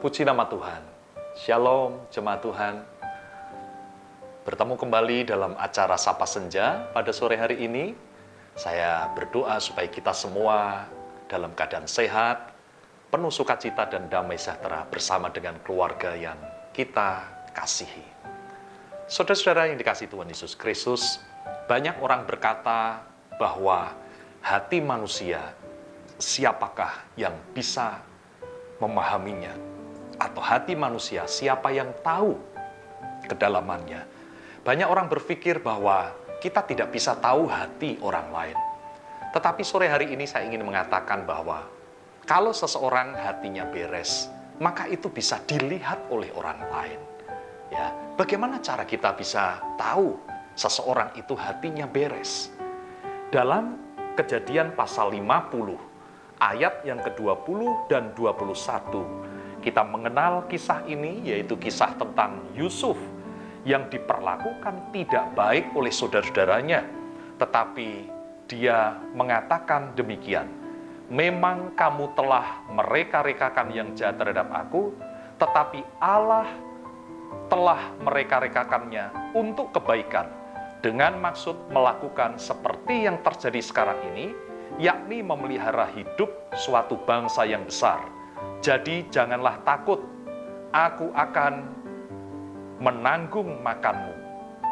Puji nama Tuhan. Shalom, jemaat Tuhan. Bertemu kembali dalam acara Sapa Senja pada sore hari ini. Saya berdoa supaya kita semua dalam keadaan sehat, penuh sukacita dan damai sejahtera bersama dengan keluarga yang kita kasihi. Saudara-saudara yang dikasihi Tuhan Yesus Kristus, banyak orang berkata bahwa hati manusia, siapakah yang bisa memahaminya? Atau hati manusia, siapa yang tahu kedalamannya? Banyak orang berpikir bahwa kita tidak bisa tahu hati orang lain. Tetapi sore hari ini saya ingin mengatakan bahwa kalau seseorang hatinya beres, maka itu bisa dilihat oleh orang lain. Ya, bagaimana cara kita bisa tahu seseorang itu hatinya beres? Dalam Kejadian pasal 50, ayat yang ke-20 dan 21, kita mengenal kisah ini, yaitu kisah tentang Yusuf yang diperlakukan tidak baik oleh saudara-saudaranya. Tetapi dia mengatakan demikian, memang kamu telah mereka-rekakan yang jahat terhadap aku, tetapi Allah telah mereka-rekakannya untuk kebaikan, dengan maksud melakukan seperti yang terjadi sekarang ini, yakni memelihara hidup suatu bangsa yang besar. Jadi janganlah takut, aku akan menanggung makanmu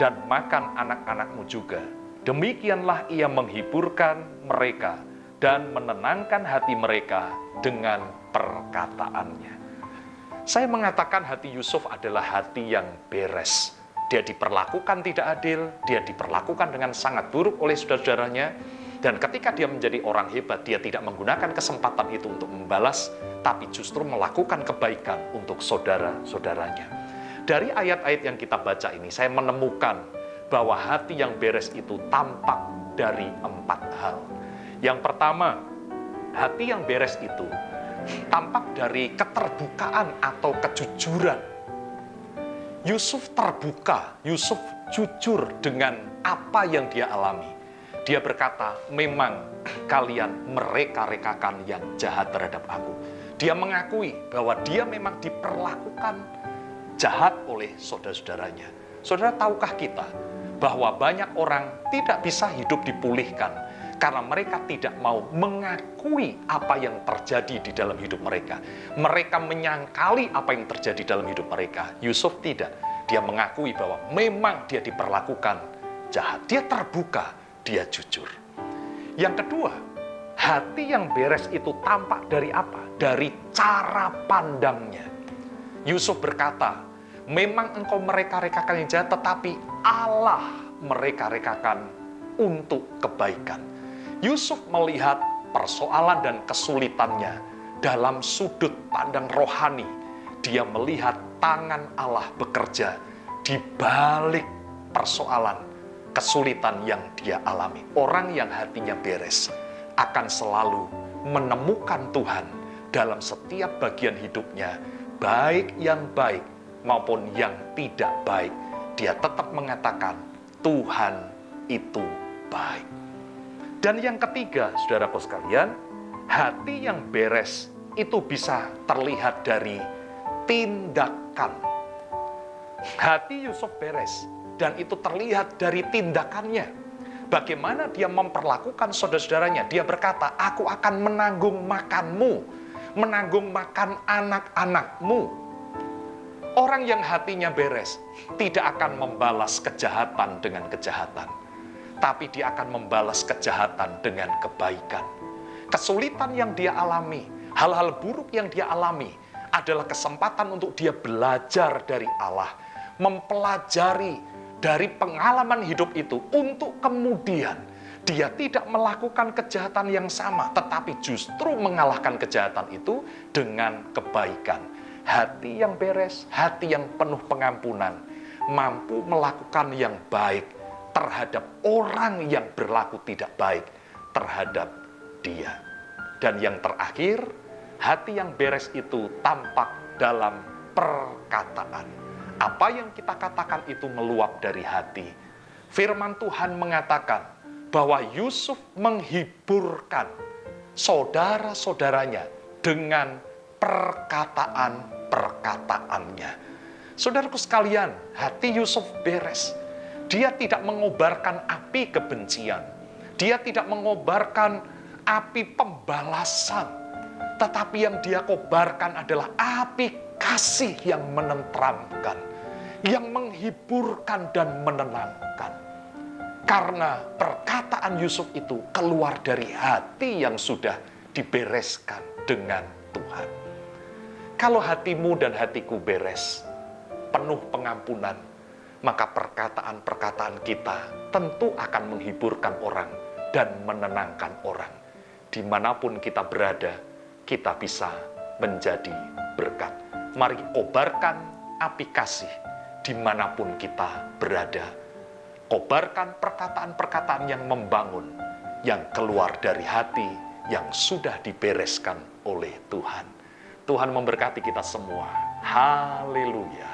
dan makan anak-anakmu juga. Demikianlah ia menghiburkan mereka dan menenangkan hati mereka dengan perkataannya. Saya mengatakan hati Yusuf adalah hati yang beres. Dia diperlakukan tidak adil, dia diperlakukan dengan sangat buruk oleh saudara-saudaranya. Dan ketika dia menjadi orang hebat, dia tidak menggunakan kesempatan itu untuk membalas, tapi justru melakukan kebaikan untuk saudara-saudaranya. Dari ayat-ayat yang kita baca ini, saya menemukan bahwa hati yang beres itu tampak dari 4 hal. Yang pertama, hati yang beres itu tampak dari keterbukaan atau kejujuran. Yusuf terbuka, Yusuf jujur dengan apa yang dia alami. Dia berkata, memang kalian mereka-rekakan yang jahat terhadap aku. Dia mengakui bahwa dia memang diperlakukan jahat oleh saudara-saudaranya. Saudara, tahukah kita bahwa banyak orang tidak bisa hidup dipulihkan karena mereka tidak mau mengakui apa yang terjadi di dalam hidup mereka. Mereka menyangkali apa yang terjadi dalam hidup mereka. Yusuf tidak. Dia mengakui bahwa memang dia diperlakukan jahat. Dia terbuka, dia jujur. Yang kedua, hati yang beres itu tampak dari apa? Dari cara pandangnya. Yusuf berkata, memang engkau mereka-rekakan yang jahat, tetapi Allah mereka-rekakan untuk kebaikan. Yusuf melihat persoalan dan kesulitannya dalam sudut pandang rohani. Dia melihat tangan Allah bekerja di balik persoalan kesulitan yang dia alami. Orang yang hatinya beres akan selalu menemukan Tuhan dalam setiap bagian hidupnya, baik yang baik maupun yang tidak baik. Dia tetap mengatakan, Tuhan itu baik. Dan yang ketiga, saudaraku sekalian, hati yang beres itu bisa terlihat dari tindakan. Hati Yusuf beres, dan itu terlihat dari tindakannya. Bagaimana dia memperlakukan saudara-saudaranya. Dia berkata, aku akan menanggung makanmu, menanggung makan anak-anakmu. Orang yang hatinya beres tidak akan membalas kejahatan dengan kejahatan, tapi dia akan membalas kejahatan dengan kebaikan. Kesulitan yang dia alami, hal-hal buruk yang dia alami, adalah kesempatan untuk dia belajar dari Allah, mempelajari dari pengalaman hidup itu, untuk kemudian dia tidak melakukan kejahatan yang sama, tetapi justru mengalahkan kejahatan itu dengan kebaikan. Hati yang beres, hati yang penuh pengampunan, mampu melakukan yang baik terhadap orang yang berlaku tidak baik terhadap dia. Dan yang terakhir, hati yang beres itu tampak dalam perkataan. Apa yang kita katakan itu meluap dari hati. Firman Tuhan mengatakan bahwa Yusuf menghiburkan saudara-saudaranya dengan perkataan perkataannya. Saudaraku sekalian, hati Yusuf beres. Dia tidak mengobarkan api kebencian. Dia tidak mengobarkan api pembalasan. Tetapi yang dia kobarkan adalah api kasih yang menenteramkan, yang menghiburkan dan menenangkan. Karena perkataan Yusuf itu keluar dari hati yang sudah dibereskan dengan Tuhan. Kalau hatimu dan hatiku beres, penuh pengampunan, maka perkataan-perkataan kita tentu akan menghiburkan orang dan menenangkan orang. Dimanapun kita berada, kita bisa menjadi berkat. Mari kobarkan api kasih dimanapun kita berada. Kobarkan perkataan-perkataan yang membangun, yang keluar dari hati, yang sudah dibereskan oleh Tuhan. Tuhan memberkati kita semua. Haleluya.